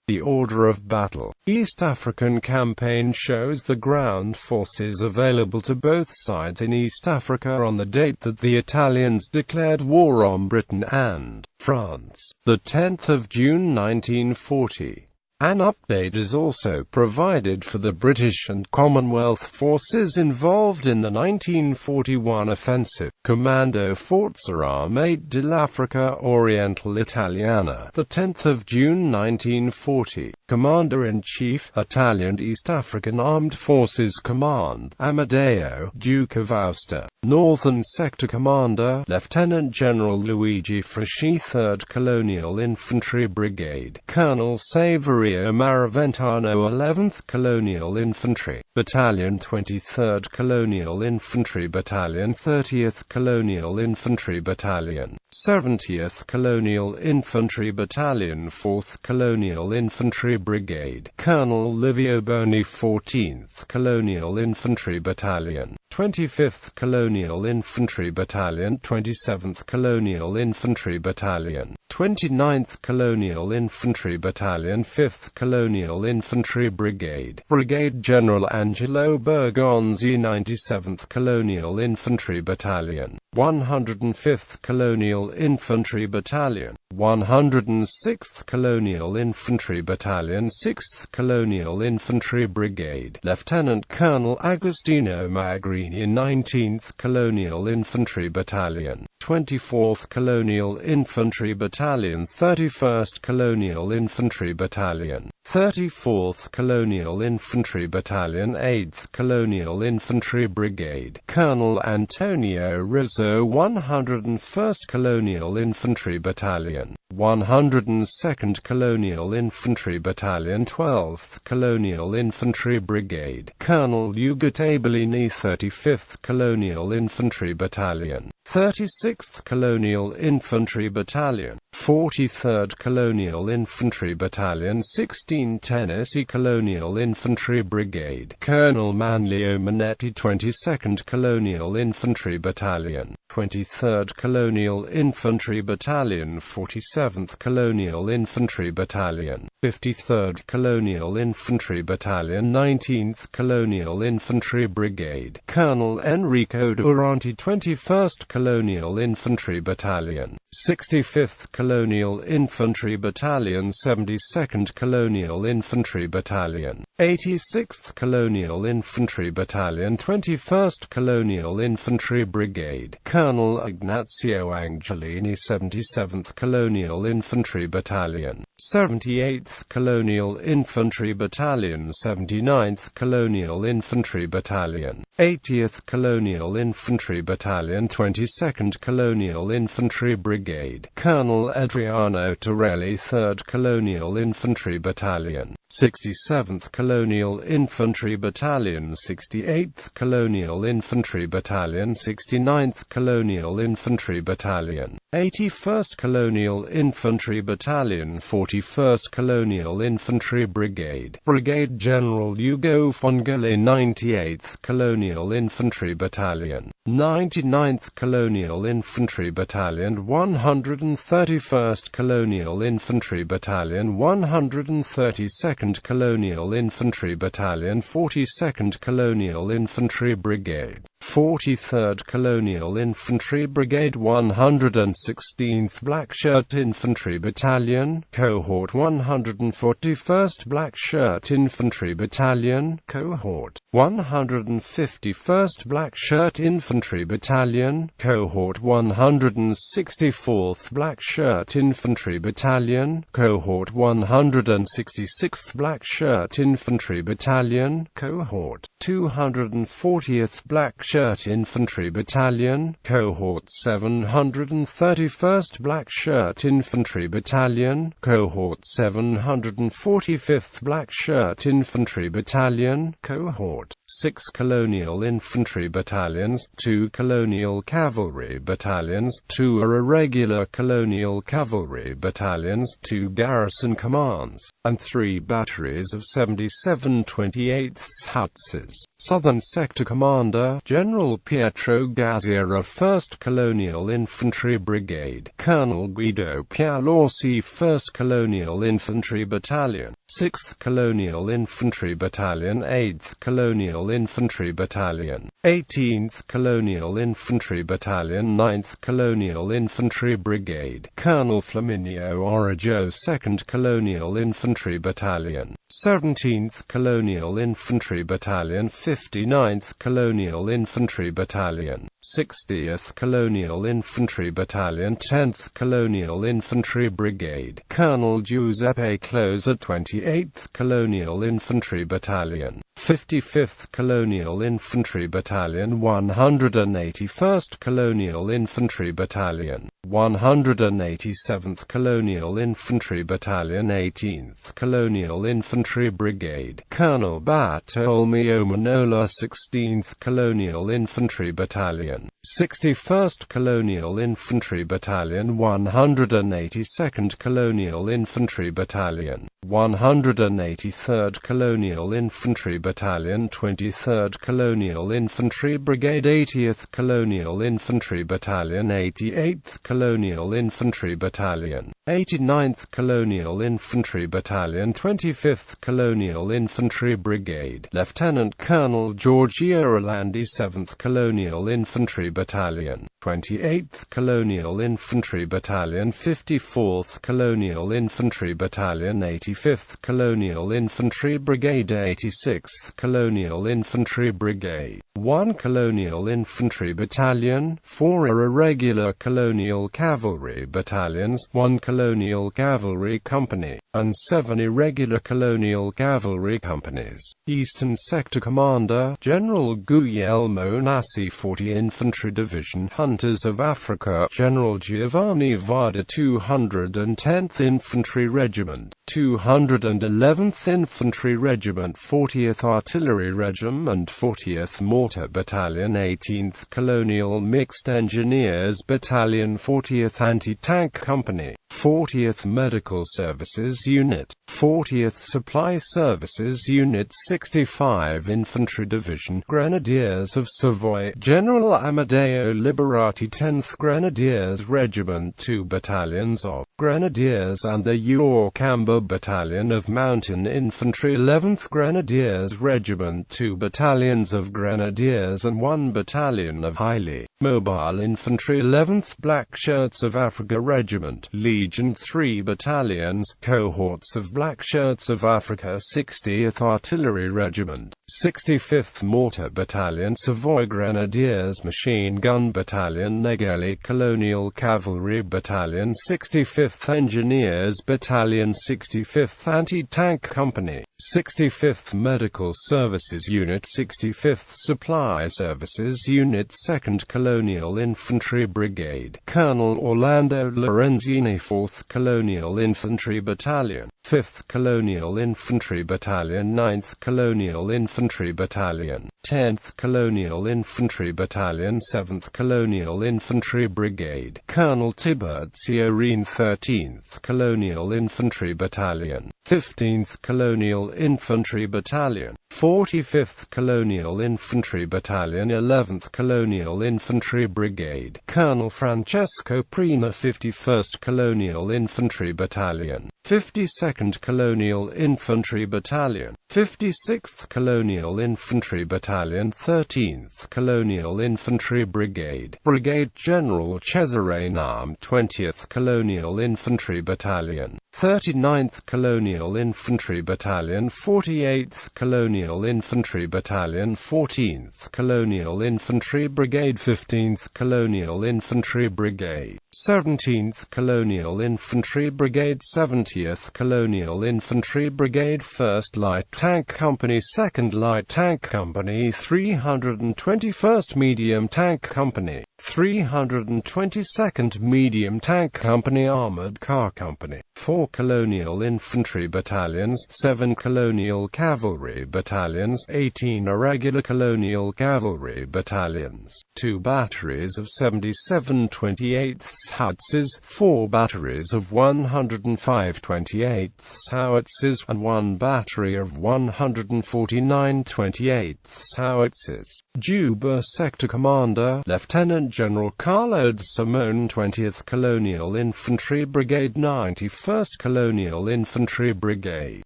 The order of battle. East African Campaign shows the ground forces available to both sides in East Africa on the date that the Italians declared war on Britain and France, the 10th of June 1940. An update is also provided for the British and Commonwealth forces involved in the 1941 offensive. Commando Forza Armate dell'Africa Orientale Italiana, the 10th of June 1940. Commander-in-Chief, Italian East African Armed Forces Command, Amadeo, Duke of Aosta. Northern Sector Commander, Lieutenant General Luigi Frisci, 3rd Colonial Infantry Brigade. Colonel Saverio Maraventano, 11th Colonial Infantry Battalion, 23rd Colonial Infantry Battalion, 30th Colonial Infantry Battalion, 70th Colonial Infantry Battalion, 4th Colonial Infantry Brigade. Colonel Livio Boni, 14th Colonial Infantry Battalion, 25th Colonial Infantry Battalion, 27th Colonial Infantry Battalion, 29th Colonial Infantry Battalion, 5th Colonial Infantry Brigade. Brigade General Angelo Bergonzi, 97th Colonial Infantry Battalion, 105th Colonial Infantry Battalion, 106th Colonial Infantry Battalion, 6th Colonial Infantry Brigade. Lieutenant Colonel Agostino Magrini, 19th Colonial Infantry Battalion, 24th Colonial Infantry Battalion, 31st Colonial Infantry Battalion, 34th Colonial Infantry Battalion, 8th Colonial Infantry Brigade. Colonel Antonio Rizzo, 101st Colonial Infantry Battalion, 102nd Colonial Infantry Battalion, 12th Colonial Infantry Brigade. Colonel Ugo Tabellini, 35th Colonial Infantry Battalion, 36th Colonial Infantry Battalion, 43rd Colonial Infantry Battalion, 16 Tennessee Colonial Infantry Brigade. Colonel Manlio Manetti, 22nd Colonial Infantry Battalion, 23rd Colonial Infantry Battalion, 47th Colonial Infantry Battalion, 53rd Colonial Infantry Battalion, 19th Colonial Infantry Brigade. Colonel Enrico Durante, 21st Colonial Infantry Battalion, 65th Colonial Infantry Battalion, 72nd Colonial Infantry Battalion, 86th Colonial Infantry Battalion, 21st Colonial Infantry Brigade. Colonel Ignazio Angelini, 77th Colonial Infantry Battalion, 78th Colonial Infantry Battalion, 79th Colonial Infantry Battalion, 80th Colonial Infantry Battalion, 22nd Colonial Infantry Brigade. Colonel Adriano Torelli, 3rd Colonial Infantry Battalion, 67th Colonial Infantry Battalion, 68th Colonial Infantry Battalion, 69th Colonial Infantry Battalion, 81st Colonial Infantry Battalion, 41st Colonial Infantry Brigade. Brigade General Ugo Fongale, 98th Colonial Infantry Battalion, 99th Colonial Infantry Battalion, 131st Colonial Infantry Battalion, 132nd Colonial Infantry Battalion, 42nd Colonial Infantry Brigade, 43rd Colonial Infantry Brigade, 116th Blackshirt Infantry Battalion, Cohort 141st Blackshirt Infantry Battalion, Cohort 151st Blackshirt Infantry Battalion, Cohort 164th Blackshirt Infantry Battalion, Cohort 166th Blackshirt Infantry Battalion, Cohort 240th Blackshirt Infantry Battalion, Cohort 731st Blackshirt Infantry Battalion, Cohort 745th Blackshirt Infantry Battalion, Cohort 6 Colonial Infantry Battalions, 2 Colonial Cavalry Battalions, 2 Irregular Colonial Cavalry Battalions, 2 Garrison Commands, and 3 batteries of 77 28th Howitzers. Southern Sector Commander, General General Pietro Gazzera 1st Colonial Infantry Brigade, Colonel Guido Pialorsi 1st Colonial Infantry Battalion, 6th Colonial Infantry Battalion, 8th Colonial Infantry Battalion, 18th Colonial Infantry Battalion, 9th Colonial Infantry Brigade, Colonel Flaminio Origo 2nd Colonial Infantry Battalion, 17th Colonial Infantry Battalion, 59th Colonial Infantry Battalion, 60th Colonial Infantry Battalion, 10th Colonial Infantry Brigade, Colonel Giuseppe Closa 28th Colonial Infantry Battalion, 55th Colonial Infantry Battalion, 181st Colonial Infantry Battalion, 187th Colonial Infantry Battalion, 18th Colonial Infantry Brigade, Colonel Bartolomeo Manola 16th Colonial Infantry Battalion, 61st Colonial Infantry Battalion, 182nd Colonial Infantry Battalion, 183rd Colonial Infantry Battalion, 23rd Colonial Infantry Brigade, 80th Colonial Infantry Battalion, 88th Colonial Infantry Battalion, 89th Colonial Infantry Battalion, 25th Colonial Infantry Brigade, Lieutenant Colonel Giorgio Orlandi 7th Colonial Infantry Battalion, 28th Colonial Infantry Battalion, 54th Colonial Infantry Battalion, 85th Colonial Infantry Brigade, 86th Colonial Infantry Brigade, 1 Colonial Infantry Battalion, 4 irregular Colonial Cavalry Battalions, 1 Colonial Cavalry Company, and 7 irregular Colonial Cavalry Companies. Eastern Sector Commander, General Guglielmo Nassi 40 Infantry Division, Hunters of Africa, General Giovanni Vada 210th Infantry Regiment, 211th Infantry Regiment, 40th Artillery Regiment, 40th Mortar Battalion, 18th Colonial Mixed Engineers Battalion, 40th Anti-Tank Company, 40th Medical Services Unit, 40th Supply Services Unit, 65 Infantry Division, Grenadiers of Savoy, General Amadeo Liberati 10th Grenadiers Regiment, 2 battalions of Grenadiers and the Yorkamba Battalion of Mountain Infantry, 11th Grenadiers Regiment, 2 battalions of Grenadiers and 1 battalion of highly mobile infantry, 11th Black Shirts of Africa Regiment, Legion, 3 battalions, cohorts of Black Shirts of Africa, 60th Artillery Regiment, 65th Mortar Battalion, Savoy Grenadiers Machine Gun Battalion, Negeli Colonial Cavalry Battalion, 65th Engineers Battalion, 65th Anti-Tank Company, 65th Medical Services Unit, 65th Supply Services Unit, 2nd Colonial Infantry Brigade, Colonel Orlando Lorenzini 4th Colonial Infantry Battalion, 5th Colonial Infantry Battalion, 9th Colonial Infantry Battalion, 10th Colonial Infantry Battalion, 7th Colonial Infantry Brigade, Colonel Tiburcio Reen 13th Colonial Infantry Battalion, 15th Colonial Infantry Battalion, 45th Colonial Infantry Battalion, 11th Colonial Infantry Brigade, Colonel Francesco Prina 51st Colonial Infantry Battalion, 52nd Colonial Infantry Battalion, 56th Colonial Infantry Battalion, 13th Colonial Infantry Brigade, Brigade General Cesare Nam 20th Colonial Infantry Battalion, 39th Colonial Infantry Battalion, 48th Colonial Infantry Battalion, 14th Colonial Infantry Brigade, 15th Colonial Infantry Brigade, 17th Colonial Infantry Brigade, 70th Colonial Infantry Brigade, 1st Light Tank Company, 2nd Light Tank Company, 321st Medium Tank Company, 322nd Medium Tank Company, Armored Car Company, 4 Colonial Infantry Battalions, 7 Colonial Cavalry Battalions, 18 Irregular Colonial Cavalry Battalions, 2 batteries of 77 28th Howitzers, 4 batteries of 105 28th Howitzers, and 1 battery of 149 28th Howitzers. Juba Sector Commander, Lieutenant General Carlo Simone, 20th Colonial Infantry Brigade, 91st Colonial Infantry Brigade,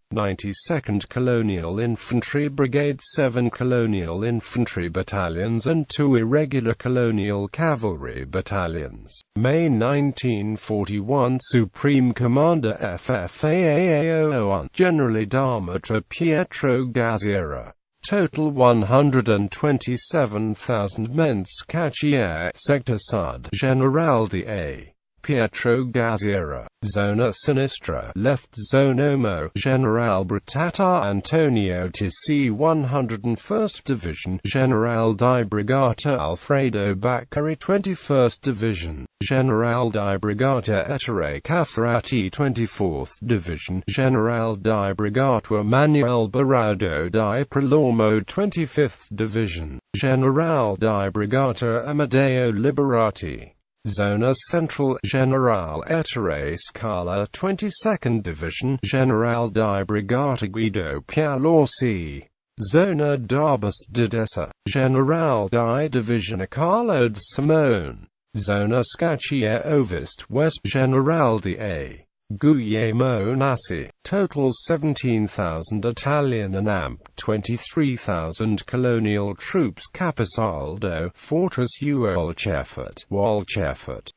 92nd Colonial Infantry Brigade, 7 Colonial Infantry Battalions and 2 Irregular Colonial Cavalry Battalions. May 1941 Supreme Commander FFAAO1 Generale d'Armata Pietro Gazzera. Total 127,000 men. Scacchiere Sector Sud Generale d'A. Pietro Gazzera. Zona Sinistra Left Zone Omo General Brittata Antonio TC 101st Division General di Brigata Alfredo Baccari 21st Division General di Brigata Ettore Caffarati 24th Division General di Brigata Manuel Berardo di Prelormo 25th Division General di Brigata Amadeo Liberati. Zona Central General Ettore Scala 22nd Division General di Brigata Guido Pialorsi. Zona d'Arbus d'Edessa General di Divisione Carlo Simone. Zona Scacchiere Ovest West General d'A. Guglielmo Nassi. Total 17,000 Italian and AMP 23,000 colonial troops. Capisaldo Fortress Walchefort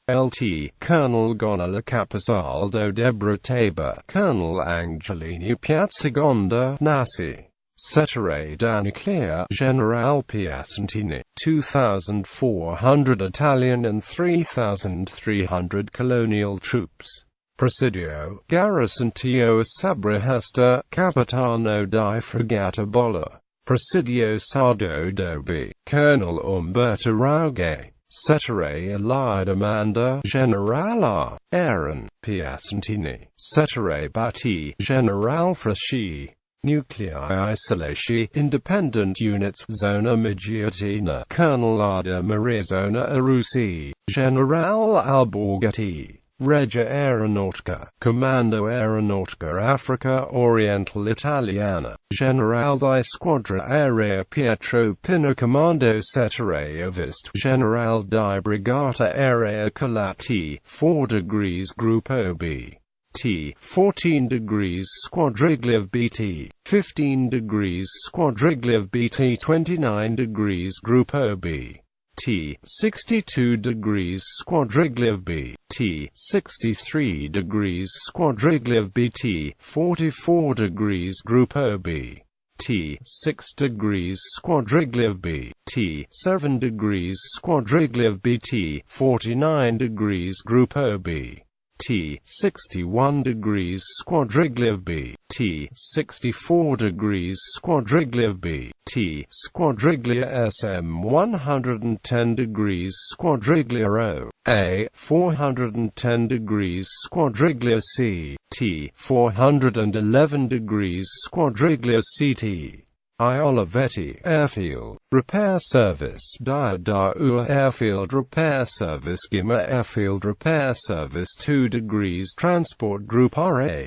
LT Colonel Gonala Capisaldo Deborah Tabor Colonel Angelini Piazzagonda Nassi. Settore Daniclia General Piacentini. 2,400 Italian and 3,300 colonial troops. Presidio, Garrison Tio Sabra Hester, Capitano di Fragata Bolla. Presidio Sardo Dobi, Colonel Umberto Raughe. Settore Elide Amanda, Generala, Aaron, Piacentini. Settore Batti, General Frasci. Nuclei Isolati, Independent Units, Zona Migiatina, Colonel Ada Maria Zona Arusi, General Alborghetti. Regia Aeronautica, Comando Aeronautica Africa Oriental Italiana, General di Squadra Aerea Pietro Pino Comando Settore Ovest, General di Brigata Aerea Colatti, 4 degrees Gruppo B. T, 14 degrees Squadriglia of BT, 15 degrees Squadriglia of BT, 29 degrees Gruppo B. T, 62 degrees Squadriglia of B. T, 63 degrees Squadriglia of BT, 44 degrees Gruppo B. T, 6 degrees Squadriglia of B. T, 7 degrees Squadriglia of BT, 49 degrees Gruppo B. T, 61 degrees Squadriglia of B. T, 64 degrees Squadriglia of B. T, Squadriglia SM 110 degrees Squadriglia O. A, 410 degrees Squadriglia C. T, 411 degrees Squadriglia CT. I. Olivetti Airfield Repair Service Ua Airfield Repair Service Gima Airfield Repair Service 2 degrees Transport Group RA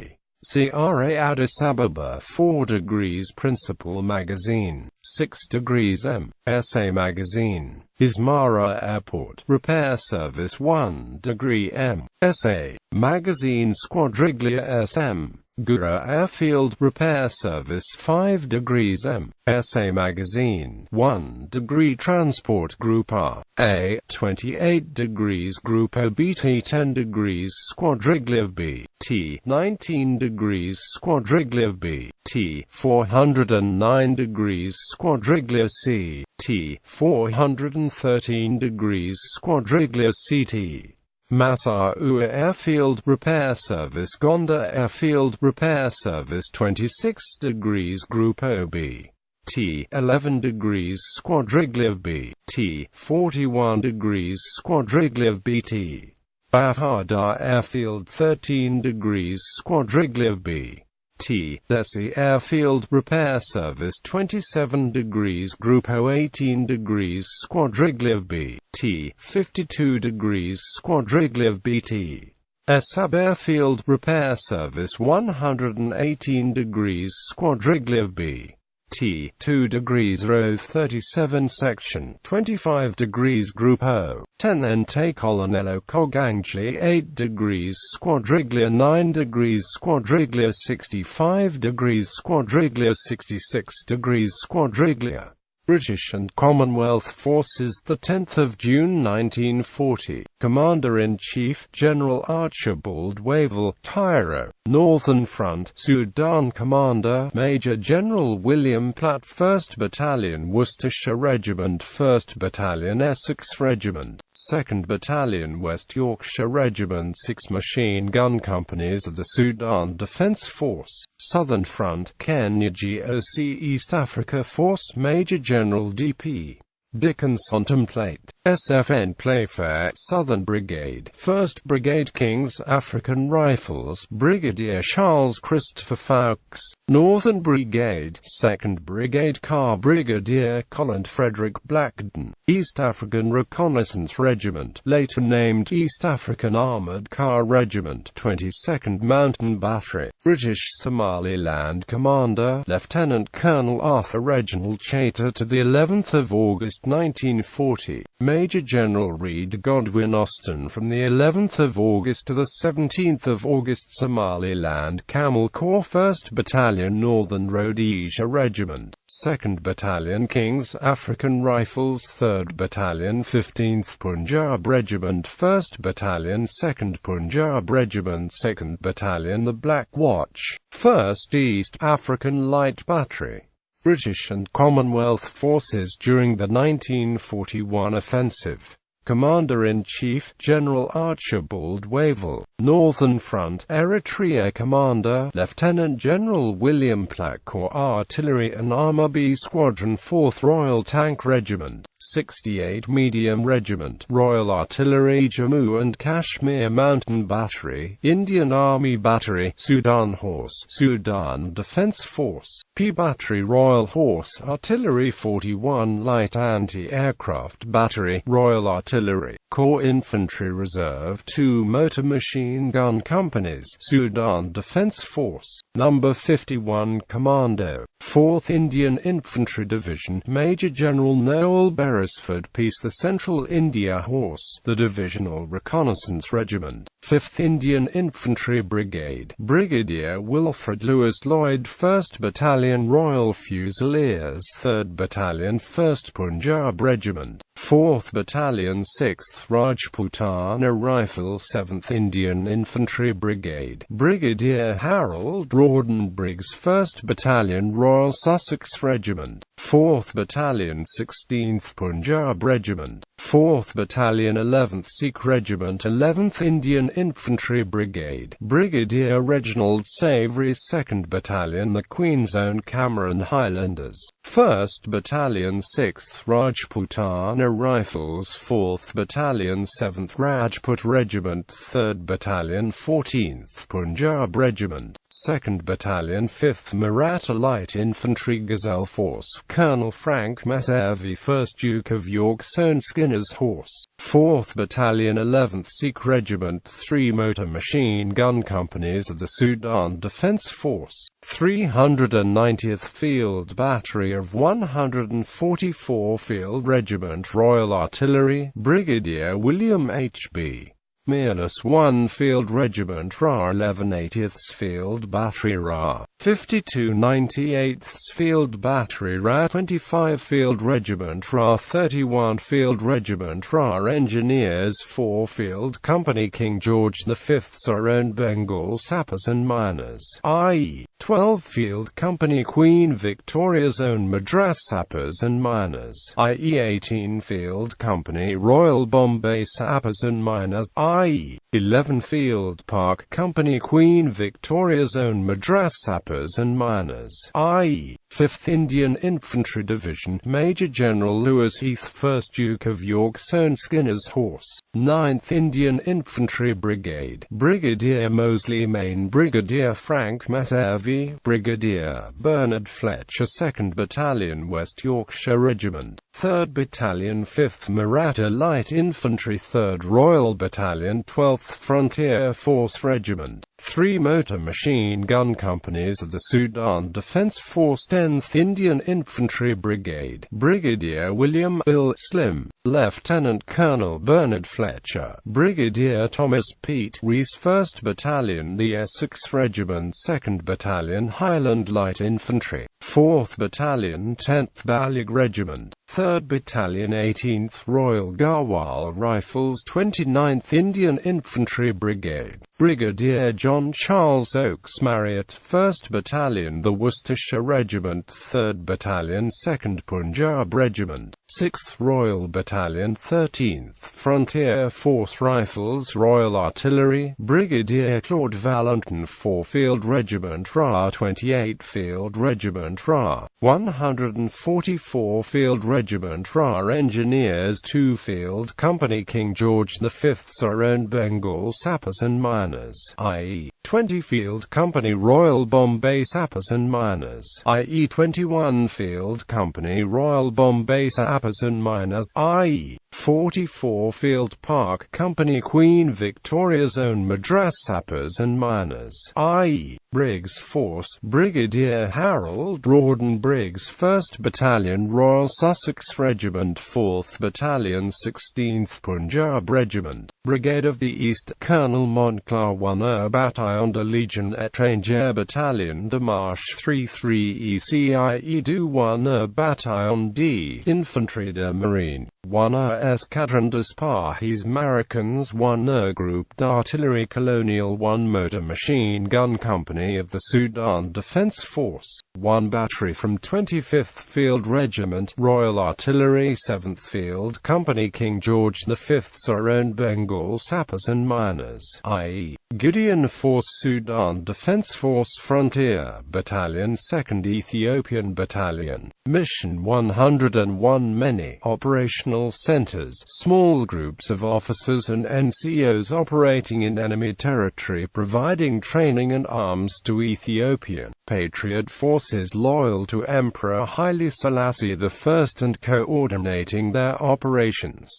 CRA Addis Ababa 4 degrees Principal Magazine 6 degrees M. SA Magazine Ismara Airport Repair Service 1 degree M. SA Magazine Squadriglia SM Gura Airfield Repair Service 5 degrees M. SA Magazine 1 degree Transport Group R. A 28 degrees Gruppo BT 10 degrees Squadriglia of B. T 19 degrees Squadriglia of B. T 409 degrees Squadriglia C. T 413 degrees Squadriglia CT. Massa Ua Airfield Repair Service Gonda Airfield Repair Service 26 degrees Gruppo B. T 11 degrees Squadriglia of B. T 41 degrees Squadriglia of BT. Bafada Airfield 13 degrees Squadriglia of B. T. Desi Airfield Repair Service 27 degrees Group O 18 degrees Squadriglia B. T. 52 degrees Squadriglia BT. Sab Airfield Repair Service 118 degrees Squadriglia B. T. 2 degrees Row 37 Section 25 degrees Group O. 10 Ente Colonello Cogangli 8 degrees Squadriglia 9 degrees Squadriglia 65 degrees Squadriglia 66 degrees Squadriglia. British and Commonwealth Forces, 10 June 1940. Commander-in-Chief, General Archibald Wavell, Cairo. Northern Front, Sudan. Commander, Major General William Platt. 1st Battalion Worcestershire Regiment, 1st Battalion Essex Regiment, 2nd Battalion West Yorkshire Regiment. 6 machine gun companies of the Sudan Defence Force. Southern Front, Kenya GOC East Africa Force. Major General D.P. Dickens. Contemplate. SFN Playfair. Southern Brigade, 1st Brigade King's African Rifles, Brigadier Charles Christopher Fawkes. Northern Brigade, 2nd Brigade Car Brigadier Colin Frederick Blackden. East African Reconnaissance Regiment, later named East African Armoured Car Regiment, 22nd Mountain Battery. British Somaliland Commander, Lieutenant Colonel Arthur Reginald Chater. To the 11th of August 1940. Major General Reed Godwin Austen. From the 11th of August to the 17th of August. Somaliland Camel Corps, 1st Battalion Northern Rhodesia Regiment, 2nd Battalion King's African Rifles, 3rd Battalion 15th Punjab Regiment, 1st Battalion 2nd Punjab Regiment, 2nd Battalion The Black Watch, 1st East African Light Battery. British and Commonwealth Forces during the 1941 offensive. Commander-in-Chief, General Archibald Wavell. Northern Front, Eritrea Commander, Lieutenant General William Platt. Corps Artillery and Armour B Squadron, 4th Royal Tank Regiment, 68 Medium Regiment, Royal Artillery Jammu and Kashmir Mountain Battery, Indian Army Battery, Sudan Horse, Sudan Defence Force, P Battery Royal Horse Artillery, 41 Light Anti-Aircraft Battery, Royal Artillery Corps Infantry Reserve, 2 Motor Machine Gun Companies, Sudan Defence Force, No. 51 Commando, 4th Indian Infantry Division, Major General Noel Beresford. Peace. The Central India Horse, the Divisional Reconnaissance Regiment, 5th Indian Infantry Brigade, Brigadier Wilfred Lewis Lloyd. 1st Battalion Royal Fusiliers, 3rd Battalion 1st Punjab Regiment, 4th Battalion 6th Rajputana Rifle, 7th Indian Infantry Brigade, Brigadier Harold Rawdon Briggs. 1st Battalion Royal Sussex Regiment, 4th Battalion 16th Punjab Regiment, 4th Battalion 11th Sikh Regiment, 11th Indian Infantry Brigade, Brigadier Reginald Savory. 2nd Battalion The Queen's Own Cameron Highlanders, 1st Battalion 6th Rajputana Rifles, 4th Battalion 7th Rajput Regiment, 3rd Battalion 14th Punjab Regiment, 2nd Battalion 5th Maratha Light Infantry Gazelle Force, Colonel Frank Messervy. 1st Duke of York's Own Skinner's Horse, 4th Battalion 11th Sikh Regiment, 3 Motor Machine Gun Companies of the Sudan Defence Force, 390th Field Battery of 144 Field Regiment Royal Artillery, Brigadier William H.B. Mearless. 1 Field Regiment RA, 11 80th Field Battery RA, 52 98th Field Battery RA, 25 Field Regiment RA, 31 Field Regiment RA. Engineers, 4 Field Company King George V's own Bengal Sappers and Miners, i.e. 12 Field Company Queen Victoria's Own Madras Sappers and Miners, i.e. 18 Field Company Royal Bombay Sappers and Miners, i.e. 11 Field Park Company Queen Victoria's Own Madras Sappers and Miners, i.e. 5th Indian Infantry Division, Major General Lewis Heath, 1st Duke of York's own Skinner's Horse. 9th Indian Infantry Brigade, Brigadier Moseley Main, Brigadier Frank Messervy, Brigadier Bernard Fletcher, 2nd Battalion West Yorkshire Regiment, 3rd Battalion 5th Maratha Light Infantry, 3rd Royal Battalion 12th Frontier Force Regiment, 3 motor machine gun companies of the Sudan Defence Force, 10th Indian Infantry Brigade, Brigadier William Bill Slim, Lieutenant Colonel Bernard Fletcher, Brigadier Thomas Pete Rees, 1st Battalion the Essex Regiment, 2nd Battalion Highland Light Infantry, 4th Battalion 10th Balig Regiment, 3rd Battalion 18th Royal Garhwal Rifles, 29th Indian Infantry Brigade, Brigadier John Charles Oakes Marriott, 1st Battalion the Worcestershire Regiment, 3rd Battalion 2nd Punjab Regiment, 6th Royal Battalion 13th Frontier Force Rifles Royal Artillery, Brigadier Claude Valentin, 4 Field Regiment RA, 28 Field Regiment RA, 144 Field Regiment RA Engineers, 2 Field Company King George V's own Bengal Sappers and Miners, i.e. 20 Field Company Royal Bombay Sappers and Miners, i.e. 21 Field Company Royal Bombay Sappers and Miners, i.e. 44 Field Park Company Queen Victoria's own Madras Sappers and Miners, i.e. Briggs Force, Brigadier Harold Rawdon Briggs, 1st Battalion Royal Sussex Regiment, 4th Battalion 16th Punjab Regiment, Brigade of the East, Colonel Monclar 1er Bataillon de Legion Étrangère Battalion de Marche 33 ECIE du 1er Bataillon D, Infantry de Marine, 1er Escadron d'Espahies Americans, 1er Group d'Artillerie Colonial, 1 Motor Machine Gun Company of the Sudan Defence Force, 1 battery from 25th Field Regiment, Royal Artillery, 7th Field Company King George V's own Bengal Sappers and Miners, i.e. Gideon Force Sudan Defence Force Frontier Battalion, 2nd Ethiopian Battalion, Mission 101. Many operational centers, small groups of officers and NCOs operating in enemy territory, providing training and arms to Ethiopian Patriot forces loyal to Emperor Haile Selassie I and coordinating their operations.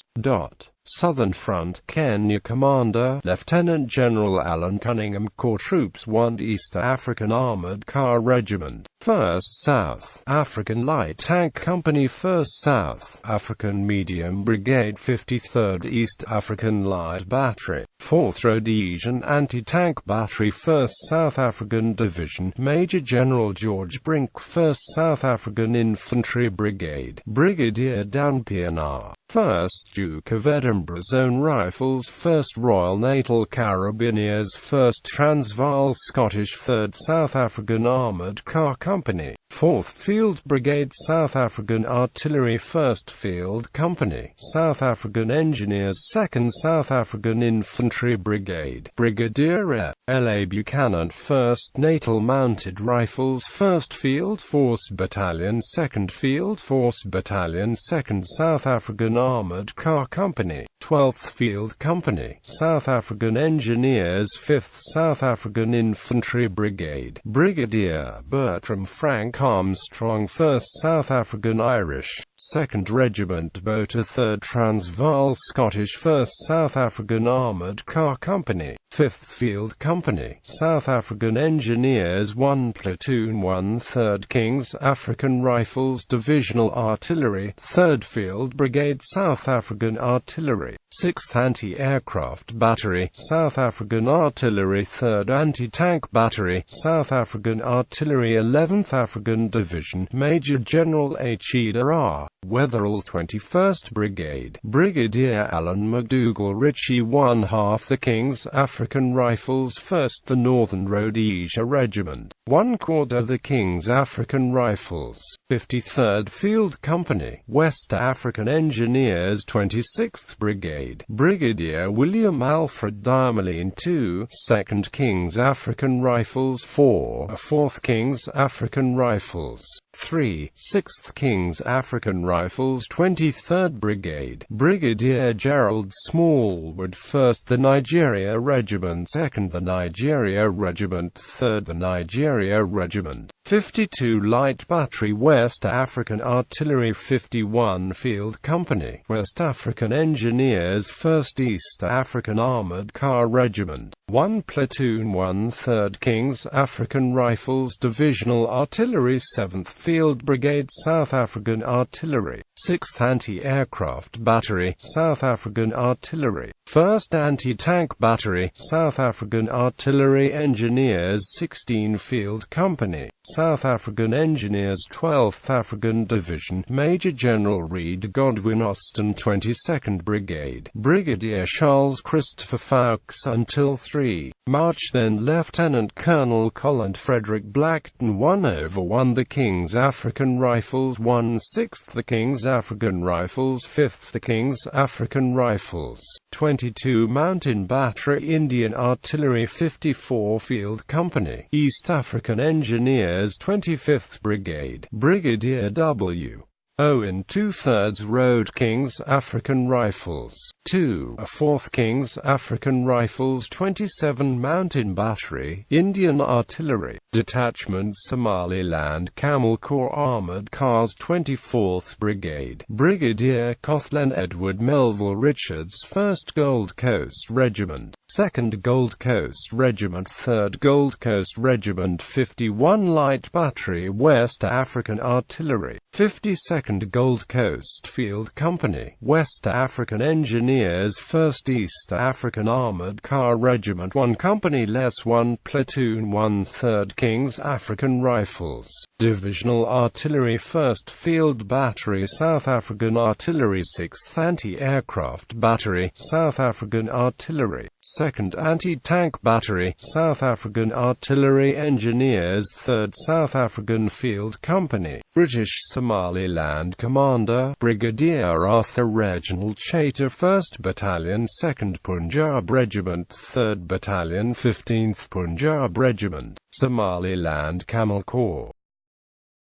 Southern Front, Kenya Commander, Lieutenant General Alan Cunningham, Corps Troops 1 East African Armored Car Regiment, 1st South African Light Tank Company, 1st South African Medium Brigade, 53rd East African Light Battery, 4th Rhodesian Anti-Tank Battery, 1st South African Division, Major General George Brink, 1st South African Infantry Brigade, Brigadier Dan Pienaar, 1st Duke of Edinburgh's own Rifles, 1st Royal Natal Carabiniers, 1st Transvaal Scottish, 3rd South African Armoured Car Company, 4th Field Brigade South African Artillery, 1st Field Company South African Engineers, 2nd South African Infantry Brigade, Brigadier L.A. Buchanan, 1st Natal Mounted Rifles, 1st Field Force Battalion, 2nd Field Force Battalion, 2nd South African Armoured Car Company, 12th Field Company South African Engineers, 5th South African Infantry Brigade, Brigadier Bertram Frank Armstrong, 1st South African Irish, 2nd Regiment Motor, 3rd Transvaal Scottish, 1st South African Armoured Car Company, 5th Field Company South African Engineers, 1 Platoon 1/3 King's African Rifles Divisional Artillery, 3rd Field Brigade South African Artillery, 6th Anti-Aircraft Battery South African Artillery, 3rd Anti-Tank Battery South African Artillery, 11th African Division, Major General H. Eder R. Wetherell, 21st Brigade, Brigadier Alan MacDougall Ritchie, 1/2 the King's African African Rifles 1st the Northern Rhodesia Regiment, 1/4 the King's African Rifles, 53rd Field Company, West African Engineers 26th Brigade, Brigadier William Alfred Darmeline II, 2nd King's African Rifles 4, 4th King's African Rifles 3, 6th King's African Rifles 23rd Brigade, Brigadier Gerald Smallwood 1st the Nigeria Regiment, 2nd the Nigeria Regiment, 3rd the Nigeria Regiment, 52 Light Battery West African Artillery, 51 Field Company, West African Engineers 1st East African Armored Car Regiment, 1 Platoon 1/3 King's African Rifles Divisional Artillery, 7th Field Brigade South African Artillery, 6th Anti-Aircraft Battery South African Artillery, 1st Anti-Tank Battery South African Artillery Engineers, 16 Field Company, South African Engineers 12th African Division, Major General Reed Godwin Austin 22nd Brigade, Brigadier Charles Christopher Fawkes until 3 March, then Lieutenant Colonel Colin Frederick Blackton 1/1 the King's African Rifles 1/6 the King's African Rifles 5th the King's African Rifles, 22 Mountain Battery Indian Artillery, 54 Field Company, East African Engineers 25th Brigade, Brigadier W. Owen 2/3 Road King's African Rifles, 2 4th King's African Rifles 27 Mountain Battery, Indian Artillery, Detachment Somaliland Camel Corps Armored Cars 24th Brigade, Brigadier Cothlan Edward Melville Richards 1st Gold Coast Regiment, 2nd Gold Coast Regiment, 3rd Gold Coast Regiment, 51 Light Battery West African Artillery, 52nd Gold Coast Field Company, West African Engineers 1st East African Armored Car Regiment, 1 company less 1 platoon 1/3 King's African Rifles, Divisional Artillery 1st Field Battery South African Artillery, 6th Anti-Aircraft Battery South African Artillery, 2nd Anti-Tank Battery South African Artillery Engineers, 3rd South African Field Company, British Somaliland Commander Brigadier Arthur Reginald Chater 1st Battalion 2nd Punjab Regiment, 3rd Battalion 15th Punjab Regiment, Somaliland Camel Corps.